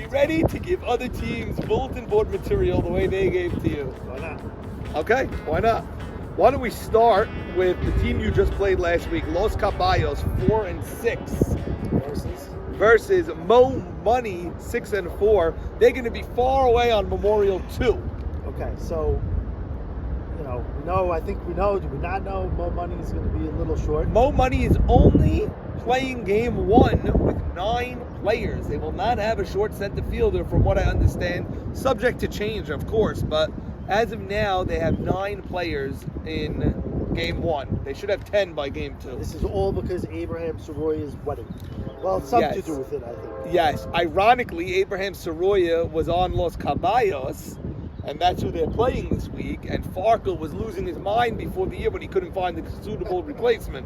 you ready to give other teams bulletin board material the way they gave to you? Why not? Okay, why not? Why don't we start with the team you just played last week, Los Caballos, 4-6, versus Mo Money, 6-4. They're going to be far away on Memorial 2. Okay, so I think we know. Do we not know Mo Money is going to be a little short? Mo Money is only playing game 1 with 9 players. They will not have a short center fielder, from what I understand, subject to change, of course, but as of now, they have 9 players in game 1. They should have 10 by game 2. This is all because Abraham Soroya's wedding. Well, something to do with it, I think. Yes. Ironically, Abraham Soroya was on Los Caballos, and that's who they're playing this week. And Farkle was losing his mind before the year when he couldn't find a suitable replacement.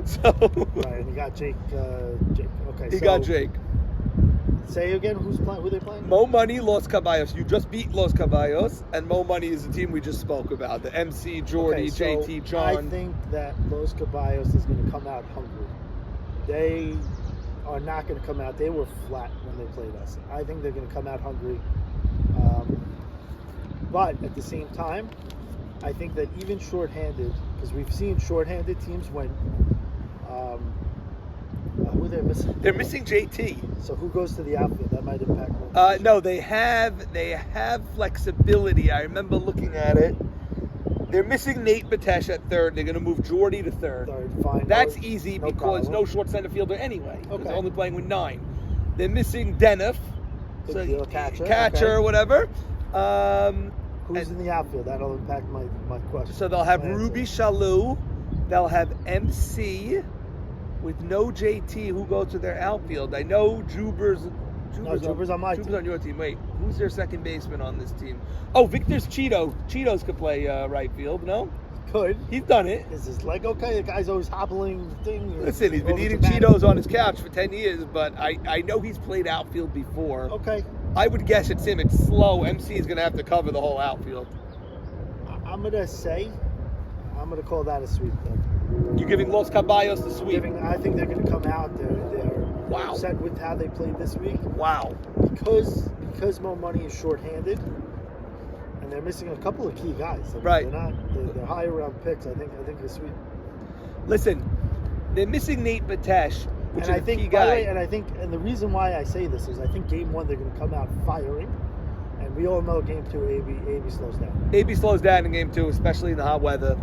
So right, and he got Jake. Okay, he got Jake. Say again, who they playing? Mo Money, Los Caballos. You just beat Los Caballos, and Mo Money is the team we just spoke about. The MC, Jordy, JT, John. I think that Los Caballos is going to come out hungry. They are not going to come out. They were flat when they played us. I think they're going to come out hungry. But at the same time, I think that even shorthanded, because we've seen shorthanded teams win. Who they're missing? They're missing JT. So who goes to the outfield? That might impact them. No, they have flexibility. I remember looking at it. They're missing Nate Batesh at third. They're going to move Jordy to third. Fine. That's easy because no short center fielder anyway. Okay. They're only playing with 9. They're missing Denif, catcher, whatever. Who's in the outfield? That'll impact my question. So they'll have Ruby Shalou. They'll have MC with no JT who go to their outfield. I know Juber's on my team. Juber's on your team. Wait, who's their second baseman on this team? Oh, Victor's Cheeto. Cheetos could play right field, no? Could. He's done it. Is his leg okay? The guy's always hobbling the thing. Listen, he's been eating Cheetos on his couch for 10 years, but I know he's played outfield before. Okay. I would guess it's him. It's slow. MC is going to have to cover the whole outfield. I'm going to call that a sweep, though. You're giving Los Caballos the sweep? I think they're going to come out. They're upset with how they played this week. Wow. Because Mo Money is shorthanded, and they're missing a couple of key guys. I mean, right. They're higher round picks. I think a sweep. Listen, they're missing Nate Batesh, which is a key guy. And the reason why I say this is I think game 1 they're going to come out firing, and we all know game 2 AB slows down. AB slows down in game 2, especially in the hot weather.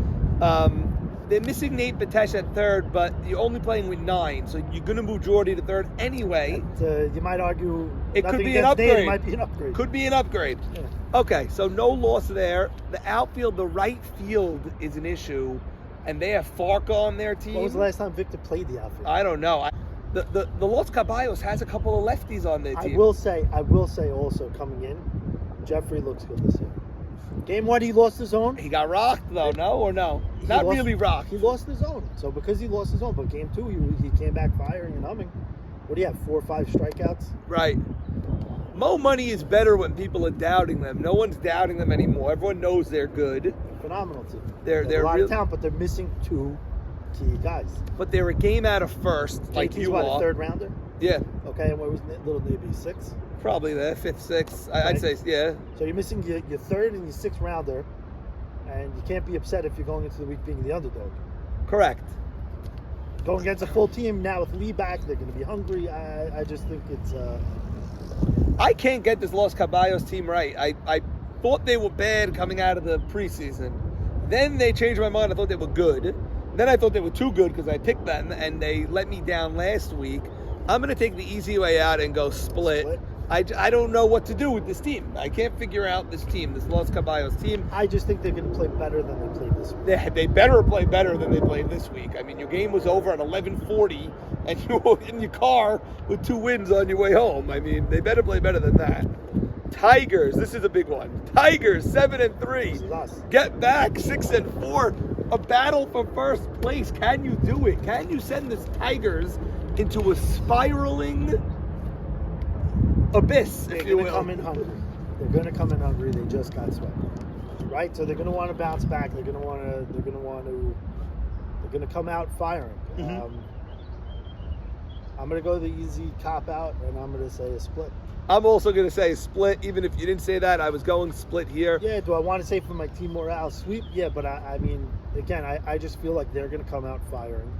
They're missing Nate Batesh at third, but you're only playing with 9, so you're going to move Jordy to third anyway. You might argue it could be an upgrade. It might be an upgrade. Could be an upgrade. Yeah. Okay, so no loss there. The outfield, the right field is an issue, and they have Farka on their team. When was the last time Victor played the outfield? I don't know. The Los Caballos has a couple of lefties on their team. I will say also coming in, Jeffrey looks good this year. Game 1, he lost his own. He got rocked, though, no? Or no? Not really rocked. He lost his own. So because he lost his own, but game 2, he came back firing and humming. What do you have, 4 or 5 strikeouts? Right. Mo Money is better when people are doubting them. No one's doubting them anymore. Everyone knows they're good. Phenomenal team. They're a lot of talent, but they're missing 2 key guys. But they're a game out of first, like you are. A third rounder? Yeah. Okay, and what was little maybe 6? Probably there, 5th, 6th. Okay. I'd say, yeah. So you're missing your third and your 6th rounder, and you can't be upset if you're going into the week being the underdog. Correct. Going against a full team now with Lee back, they're going to be hungry. I just think it's... I can't get this Los Caballos team right. I thought they were bad coming out of the preseason. Then they changed my mind. I thought they were good. Then I thought they were too good because I picked them, and they let me down last week. I'm going to take the easy way out and go split. I don't know what to do with this team. I can't figure out this team, this Los Caballos team. I just think they're going to play better than they played this week. They better play better than they played this week. I mean, your game was over at 11:40, and you were in your car with 2 wins on your way home. I mean, they better play better than that. Tigers, this is a big one. Tigers, 7-3. Get back, 6-4. A battle for first place. Can you do it? Can you send this Tigers into a spiraling abyss, if you will? They're going to come in hungry. They just got swept, right? So they're going to want to bounce back. They're going to come out firing. Mm-hmm. I'm going to go the easy cop out, and I'm going to say a split. I'm also going to say split. Even if you didn't say that, I was going split here. Yeah, do I want to say for my team morale sweep? Yeah, but I mean, again, I just feel like they're going to come out firing.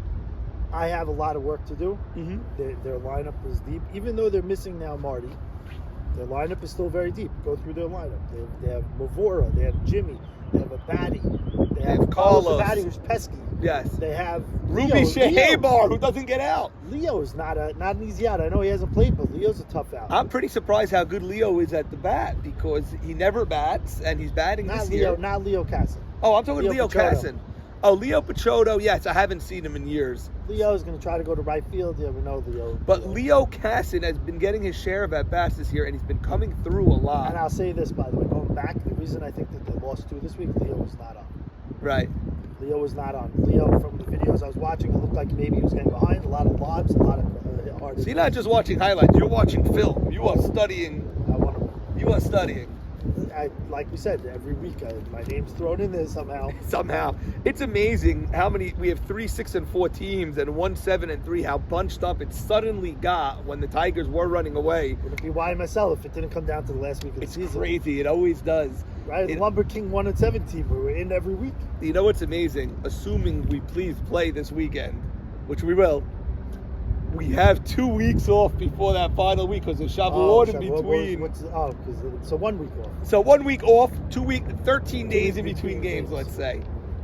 I have a lot of work to do. Mm-hmm. Their lineup is deep. Even though they're missing now Marty, their lineup is still very deep. Go through their lineup. They have Mavora. They have Jimmy. They have a baddie. They have Carlos. A baddie who's pesky. Yes. They have Ruby Shahabar, who doesn't get out. Leo is not an easy out. I know he hasn't played, but Leo's a tough out. I'm pretty surprised how good Leo is at the bat because he never bats and he's batting this year. Not Leo Casson. Oh, I'm talking Leo Pichotto. Casson. Oh, Leo Pichotto, yes, I haven't seen him in years. Leo's going to try to go to right field. Yeah, we know Leo. But Leo Casson has been getting his share of at-bats this year, and he's been coming through a lot. And I'll say this, by the way, going back, the reason I think that they lost 2 this week, Leo was not on. Right. Leo was not on. Leo, from the videos I was watching, it looked like maybe he was getting behind. A lot of lobs, a lot of hard. So you're not just watching highlights, you're watching film. You are studying. You are studying. Like we said, every week my name's thrown in there somehow. Somehow. It's amazing how many, we have 3, 6, and 4 teams and 1, 7, and 3, how bunched up it suddenly got when the Tigers were running away. Would it be YMSL if it didn't come down to the last week of the season? It's crazy, it always does. Right, Lumber King 1 and 7 team, we were in every week. You know what's amazing? Assuming we please play this weekend, which we will, we have 2 weeks off before that final week because of Shavuot in between. So 1 week off. So 1 week off, 13 days in between games, let's say,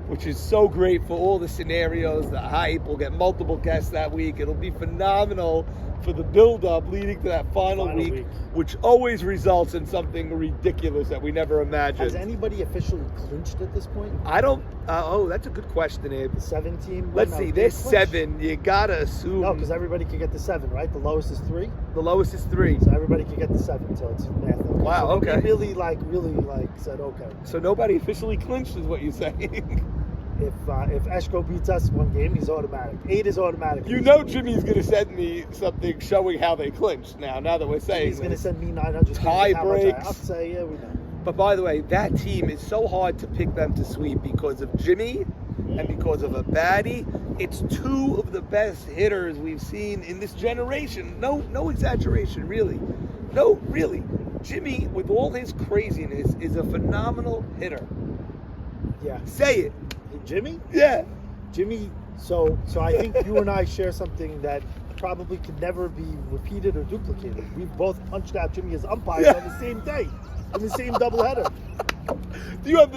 which is so great for all the scenarios, the hype. We'll get multiple guests that week. It'll be phenomenal for the build-up leading to that final week, which always results in something ridiculous that we never imagined. Has anybody officially clinched at this point? I don't. That's a good question, Abe. The 7 team. Let's see. There's 7. You gotta assume. No, because everybody could get the 7, right? The lowest is 3. The lowest is 3. So everybody could get the 7. So it's math. Wow. So okay. Really said okay. So nobody officially clinched, is what you're saying. If Eshko beats us 1 game, he's automatic. 8 is automatic. You know Jimmy's going to send me something showing how they clinched now that we're saying he's going to send me 900 tie breaks. I'll say, yeah, we know. But by the way, that team is so hard to pick them to sweep because of Jimmy and because of a baddie. It's 2 of the best hitters we've seen in this generation. No exaggeration, really. No, really. Jimmy, with all his craziness, is a phenomenal hitter. Yeah. Say it. Jimmy? Yeah. Jimmy, so I think you and I share something that probably could never be repeated or duplicated. We've both punched out Jimmy as umpires on the same day, in the same doubleheader.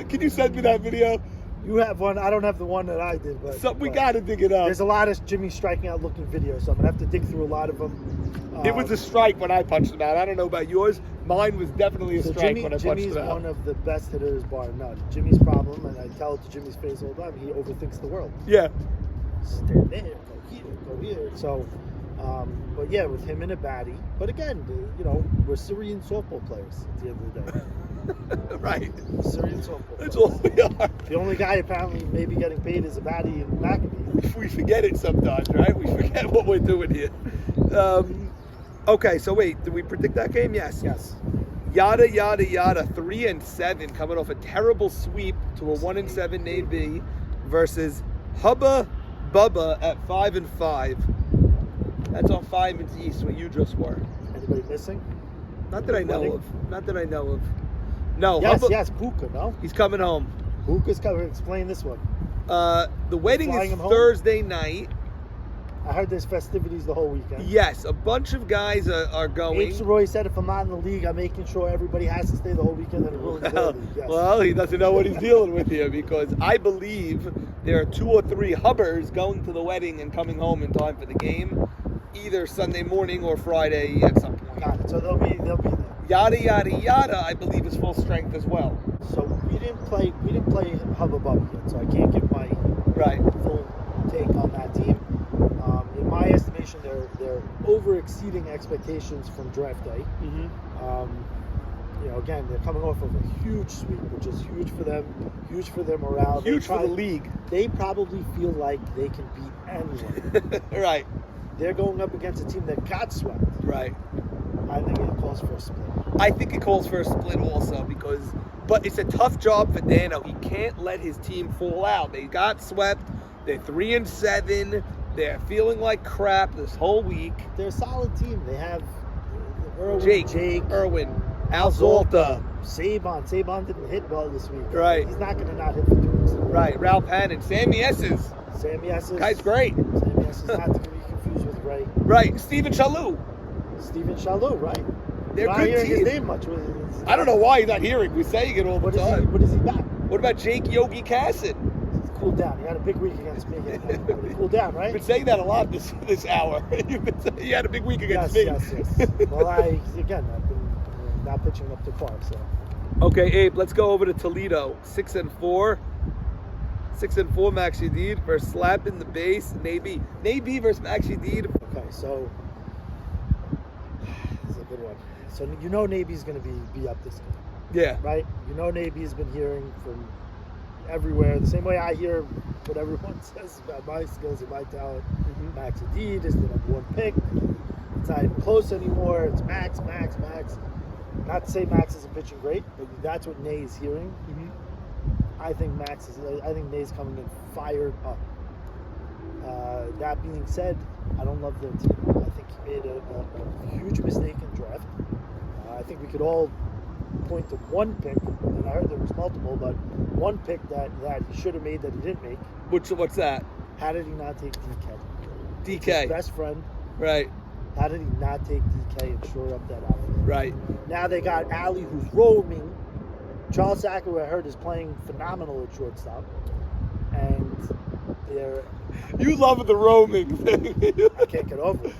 Can you send me that video? You have one. I don't have the one that I did, but we got to dig it up. There's a lot of Jimmy striking out looking videos, so I'm gonna have to dig through a lot of them. It was a strike when I punched him out. I don't know about yours. Mine was definitely a strike when I punched him out. Jimmy's one of the best hitters, bar none. Jimmy's problem, and I tell it to Jimmy's face all the time, he overthinks the world. Yeah. Stand there, go here. So, but yeah, with him and a baddie. But again, we're Syrian softball players at the end of the day. Right. Syrian softball. That's all we are. The only guy apparently maybe getting paid is a baddie in Maccabee. We forget it sometimes, right? We forget what we're doing here. Okay, so wait, did we predict that game? Yes. Yada, yada, yada, 3 and 7, coming off a terrible sweep to a 1 and 7 AB versus Hubba Bubba at 5 and 5. That's on 5 and East, where you just were. Anybody missing? Not that I know of. No. Yes, Buka, no? He's coming home. Buka's coming. Explain this one. The wedding is Thursday night. I heard there's festivities the whole weekend. Yes, a bunch of guys are going. H. Roy said if I'm not in the league, I'm making sure everybody has to stay the whole weekend in the league. Yes. Well, he doesn't know what he's dealing with here because I believe there are 2 or 3 Hubbers going to the wedding and coming home in time for the game, either Sunday morning or Friday at some point. Got it. So they'll be there. Yada yada yada, I believe is full strength as well. So we didn't play Hubba Bubba yet, so I can't give my full take on that team. In my estimation, they're over exceeding expectations from draft day. Mm-hmm. Again, they're coming off of a huge sweep, which is huge for them, huge for their morale. Huge for the league. They probably feel like they can beat anyone. Right. They're going up against a team that got swept. Right. I think it calls for a split. I think it calls for a split also but it's a tough job for Dano. He can't let his team fall out. They got swept. They're 3 and 7. They're feeling like crap this whole week. They're a solid team. They have Jake, Irwin, Alzolta. Sabon didn't hit well this week. Right. He's not going to not hit for 2 weeks. Right. Ralph Hannon. Sammy Esses. Guy's great. Sammy Esses not to be confused with Ray. Right. Stephen Shalou, right. They're Not good hearing his teams. name much. I don't know why he's not hearing. We're saying it all the time. What is he back? What about Jake Yogi Casson? Cool down. He had a big week against me. Cool down, right? You've been saying that a lot this hour. You've been saying you had a big week against me. Yes. Well, I've been not pitching up to par. So. Okay, Abe, let's go over to Toledo. 6-4. 6-4, Max Shadid versus slapping the base. Naby versus Max Shadid. Okay, so this is a good one. So you know Naby's going to be up this game. Yeah. Right? You know Naby's been hearing from everywhere. The same way I hear what everyone says about my skills and my talent. Mm-hmm. Max Shadid is the #1 pick. It's not even close anymore. It's Max. Not to say Max isn't pitching great, but that's what Nay's hearing. Mm-hmm. I think Nay's coming in fired up. That being said, I don't love their team. I think he made a huge mistake in draft. I think we could all point to one pick, and I heard there was multiple, but one pick that he should have made that he didn't make. What's that? How did he not take DK? DK. His best friend. Right. How did he not take DK and shore up that outfit? Right. Now they got Ali, who's roaming. Charles Saka, who I heard, is playing phenomenal at shortstop. And they're... You love the roaming thing. I can't get over it.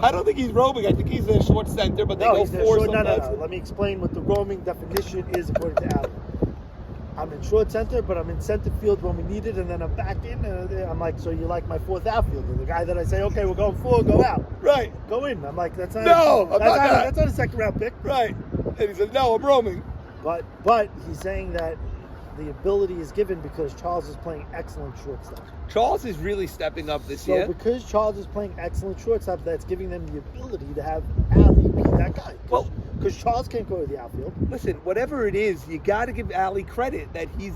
I don't think he's roaming. I think he's in a short center, but they go he's four short, sometimes. no. Let me explain what the roaming definition is according to Ali. I'm in short center, but I'm in center field when we need it, and then I'm back in. I'm like, so you're like my fourth outfielder, the guy that I say, okay, we're going forward, go out. Right. Go in. I'm like, that's not. That's not a second round pick. Right. And he said, no, I'm roaming. But he's saying that the ability is given because Charles is playing excellent shortstop. Charles is really stepping up this year. So because Charles is playing excellent shortstop, that's giving them the ability to have Ali be that guy. Well, because Charles can't go to the outfield. Listen, whatever it is, you got to give Ali credit that he's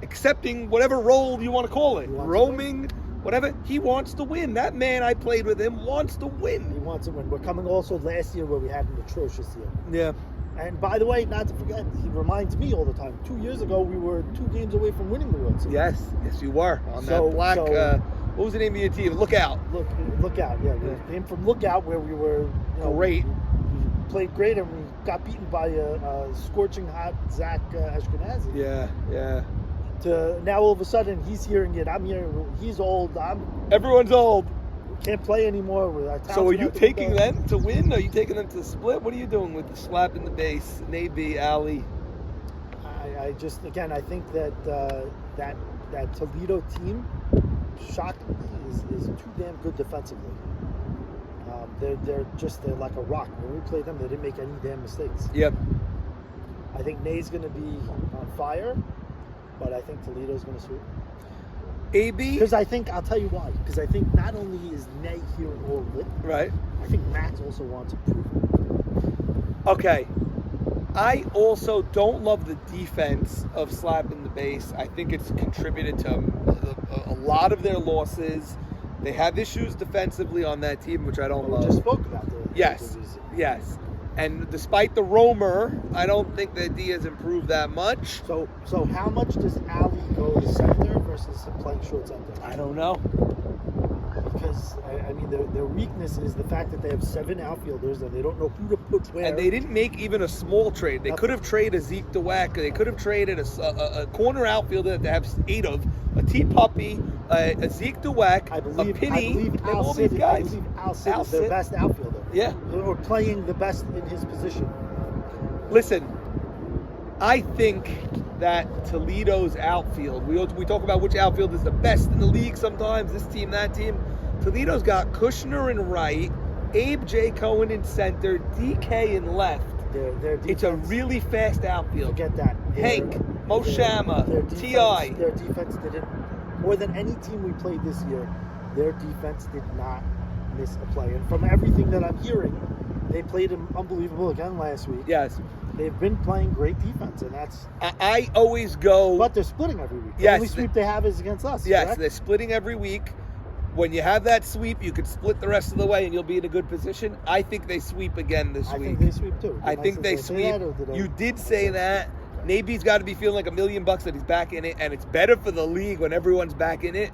accepting whatever role you want to call it. Roaming, whatever. He wants to win. That man I played with him wants to win. He wants to win. We're coming also last year where we had an atrocious year. Yeah. And by the way, not to forget, he reminds me all the time. 2 years ago, we were 2 games away from winning the World Series. Yes, you were. On that black, what was the name of your team? Lookout. Lookout, yeah. We came from Lookout where we were great. We played great and we got beaten by a scorching hot Zach Ashkenazi. Yeah. To now all of a sudden, he's hearing it. I'm hearing he's old. Everyone's old. Can't play anymore. So are you taking them to win? Are you taking them to split? What are you doing with the slap in the base? Naby, Ali. I just I think that that Toledo team, shockingly, is too damn good defensively. They're like a rock. When we played them, they didn't make any damn mistakes. Yep. I think Nay's going to be on fire, but I think Toledo's going to sweep. AB? Because I'll tell you why. Because I think not only is Nay hearing all of it, right? I think Max also wants to prove it. Okay. I also don't love the defense of slapping the base. I think it's contributed to a lot of their losses. They have issues defensively on that team, which I don't love. We just spoke about that. Yes. And despite the roamer, I don't think that D has improved that much. So how much does Ali go to center versus playing short center? I don't know. Because, their weakness is the fact that they have 7 outfielders and they don't know who to put where. And they didn't make even a small trade. They could have traded a Zeke DeWack. They could have traded a corner outfielder that they have 8 of, a T-Puppy, a Zeke DeWack, a Penny, and all these guys. I believe Al Cid is their best outfielder. Yeah. Or playing the best in his position. Listen, I think that Toledo's outfield, we talk about which outfield is the best in the league sometimes, this team, that team. Toledo's got Kushner in right, Abe J. Cohen in center, DK in left. Their defense, it's a really fast outfield. Forget that. Hank, Mo Shama, T.I. Their defense didn't, more than any team we played this year, their defense did not miss a play. And from everything that I'm hearing, they played unbelievable again last week. Yes. They've been playing great defense, and that's... I always go... But they're splitting every week. Yes. The only sweep they have is against us, Yes, correct? They're splitting every week. when you have that sweep, you could split the rest of the way and you'll be in a good position. I think they sweep again this week. I think they sweep too. I think they sweep. You did say that. Naby's got to be feeling like $1 million that he's back in it, and it's better for the league when everyone's back in it.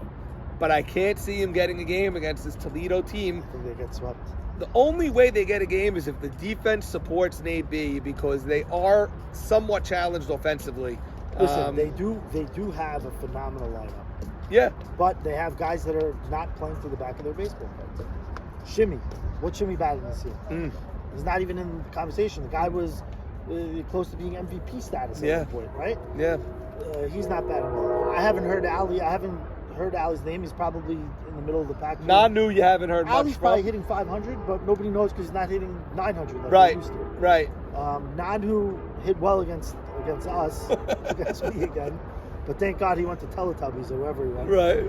But I can't see him getting a game against this Toledo team. I think they get swept. The only way they get a game is if the defense supports Naby, because they are somewhat challenged offensively. Listen, they do have a phenomenal lineup. Yeah. But they have guys that are not playing through the back of their baseball cards. Shimmy. What's Shimmy batting this year? He's not even in the conversation. The guy was close to being MVP status at one point, right? Yeah. He's not batting well. I haven't heard Ali's name. He's probably in the middle of the pack. Nanu, you haven't heard much Ali's from. probably hitting 500, but nobody knows because he's not hitting 900 like Right, he used to. right. Nanu hit well against us, against me again. But thank God he went to Teletubbies or wherever he went. Right.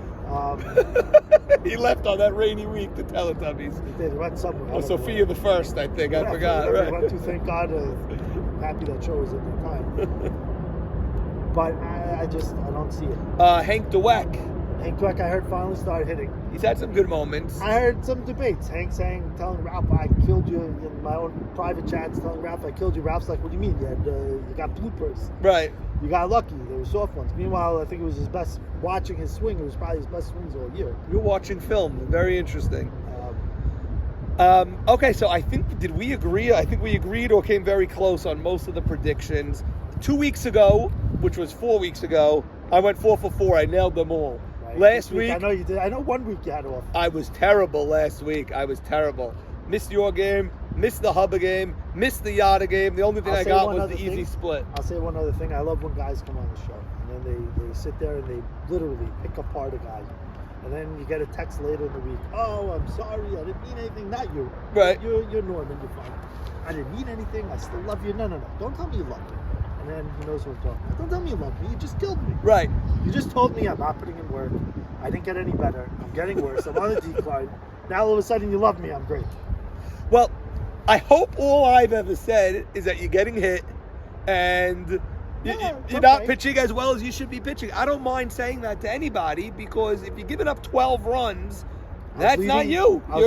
He left on that rainy week to Teletubbies. He did. He went somewhere. Oh, Sophia the First, I think. I forgot. Right. He went to, thank God. Happy that show was at the time. But I don't see it. Hank DeWeck. Hank Dweck, I heard, finally started hitting. He's had some good moments. I heard some debates. Hank telling Ralph, I killed you in my own private chats, telling Ralph, I killed you. Ralph's like, what do you mean? You got bloopers. Right. You got lucky. There were soft ones. Meanwhile, I think it was his best, watching his swing, it was probably his best swings all year. You're watching film. Very interesting. Okay, so did we agree? I think we agreed or came very close on most of the predictions. 2 weeks ago, which was 4 weeks ago, I went 4 for 4. I nailed them all. Right. Last week, I know you did. I know 1 week you had off. I was terrible last week. I was terrible. Missed your game, missed the Hubba game, missed the Yada game. The only thing I got was the easy split. I'll say one other thing. I love when guys come on the show and then they sit there and they literally pick apart a guy. And then you get a text later in the week. Oh, I'm sorry. I didn't mean anything. Not you. Right. You're Norman. You're fine. I didn't mean anything. I still love you. No. Don't tell me you love me. And then he knows what I'm talking about. Don't tell me you love me. You just killed me. Right. You just told me I'm not putting in work. I didn't get any better. I'm getting worse. I'm on a decline. Now all of a sudden you love me. I'm great. Well, I hope all I've ever said is that you're getting hit and you're not pitching as well as you should be pitching. I don't mind saying that to anybody, because if you're giving up 12 runs, that's not you. I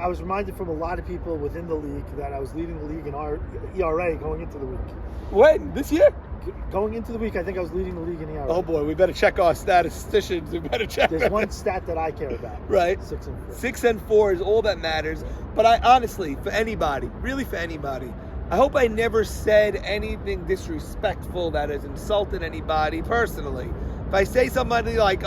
was reminded from a lot of people within the league that I was leading the league in our ERA going into the week. When? This year? Going into the week, I think I was leading the league in ERA. Oh boy, we better check our statisticians. We better check. There's one stat that I care about. Right. 6 and 4. 6 and 4 is all that matters. But I honestly, for anybody, really for anybody, I hope I never said anything disrespectful that has insulted anybody personally. If I say somebody like,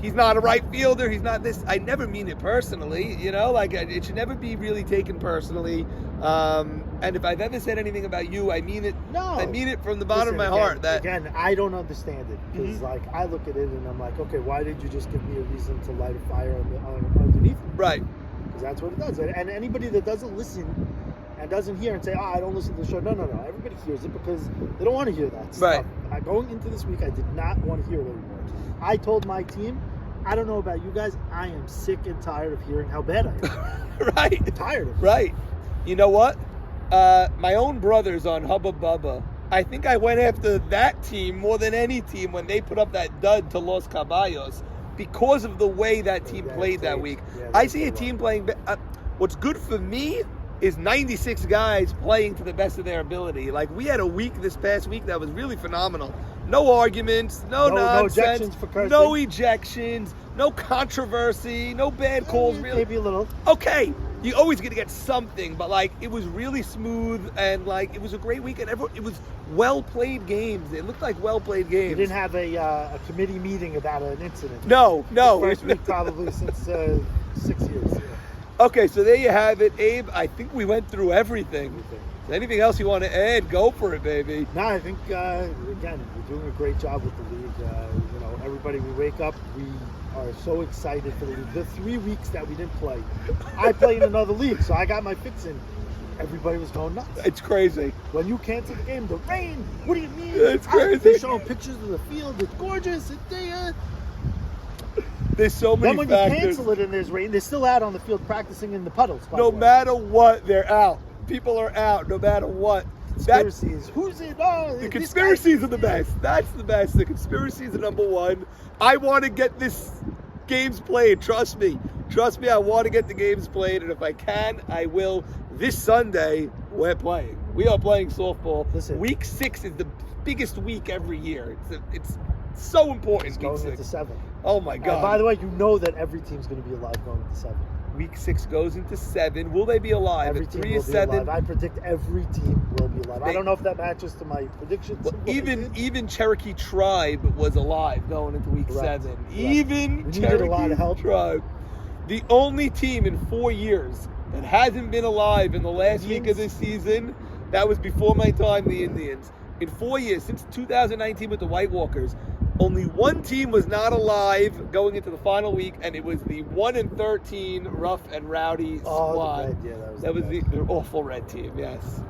he's not a right fielder, he's not this, I never mean it personally, it should never be really taken personally. And if I've ever said anything about you, I mean it. No. I mean it from the bottom of my heart. Again, I don't understand it. Because, I look at it and I'm like, okay, why did you just give me a reason to light a fire underneath me? Right. Because that's what it does. And anybody that doesn't listen and doesn't hear and say, I don't listen to the show. No. Everybody hears it because they don't want to hear that stuff. Right. Going into this week, I did not want to hear it anymore. I told my team, I don't know about you guys, I am sick and tired of hearing how bad I am. Right. I'm tired of it. Right. You know what? My own brothers on Hubba Bubba, I think I went after that team more than any team when they put up that dud to Los Caballos because of the way that team played that week. Yeah, I see a team playing. What's good for me is 96 guys playing to the best of their ability. Like, we had a week this past week that was really phenomenal. No arguments, no nonsense, no ejections for cursing. No ejections, no controversy, no bad calls. Really, maybe a little. Okay, you always going to get something, but it was really smooth and it was a great weekend. It was well played games. It looked like well played games. You didn't have a committee meeting about an incident. No. First week probably since 6 years. Yeah. Okay, so there you have it, Abe. I think we went through everything. Anything else you want to add? Go for it, baby. No, I think, again, we're doing a great job with the league. Everybody, we wake up, we are so excited for the league. The 3 weeks that we didn't play, I played in another league, so I got my fix in. Everybody was going nuts. It's crazy. When you cancel the game, the rain, what do you mean? It's crazy. They're showing pictures of the field. It's gorgeous. There's so many factors. Then when you cancel it and there's rain, they're still out on the field practicing in the puddles. No matter what, they're out. People are out no matter what. Conspiracies. Who's it? Oh, the conspiracies are the best. That's the best. The conspiracies are number one. I want to get this games played. Trust me. Trust me, I want to get the games played, and if I can, I will. This Sunday, we're playing. We are playing softball. Listen. Week 6 is the biggest week every year. It's so important. It's week going 6. into 7. Oh my God. And by the way, you know that every team's going to be alive going into 7. Week 6 goes into 7. Will they be alive? Every At team 3 will is be 7. alive. I predict every team will be alive. I don't know if that matches to my predictions. Well, even Cherokee Tribe was alive going into week Correct. 7. Correct. Even We needed Cherokee a lot of help. Tribe. The only team in 4 years that hasn't been alive in the last week of this season, that was before my time, the Indians. In 4 years, since 2019 with the White Walkers, only one team was not alive going into the final week, and it was the 1-13 rough and rowdy squad. That was the awful red team. Yes.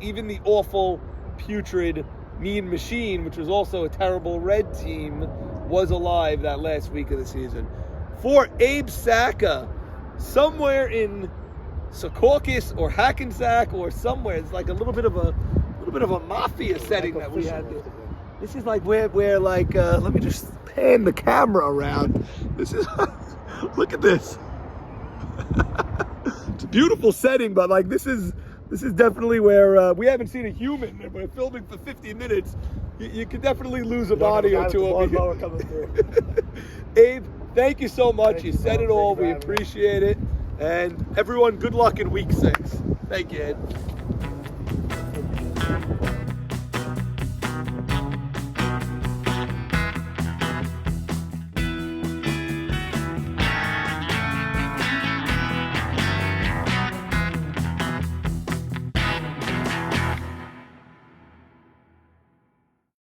Even the awful, putrid, mean machine, which was also a terrible red team, was alive that last week of the season. For Abe Saka, somewhere in Secaucus or Hackensack or somewhere, it's like a little bit of a mafia setting that we had there. This is like where like let me just pan the camera around. This is look at this. It's a beautiful setting, but like this is definitely where we haven't seen a human. And we're filming for 50 minutes. You could definitely lose a body or two over here. Abe, thank you so much. You said it all. We appreciate it. And everyone, good luck in week 6. Thank you, Ed.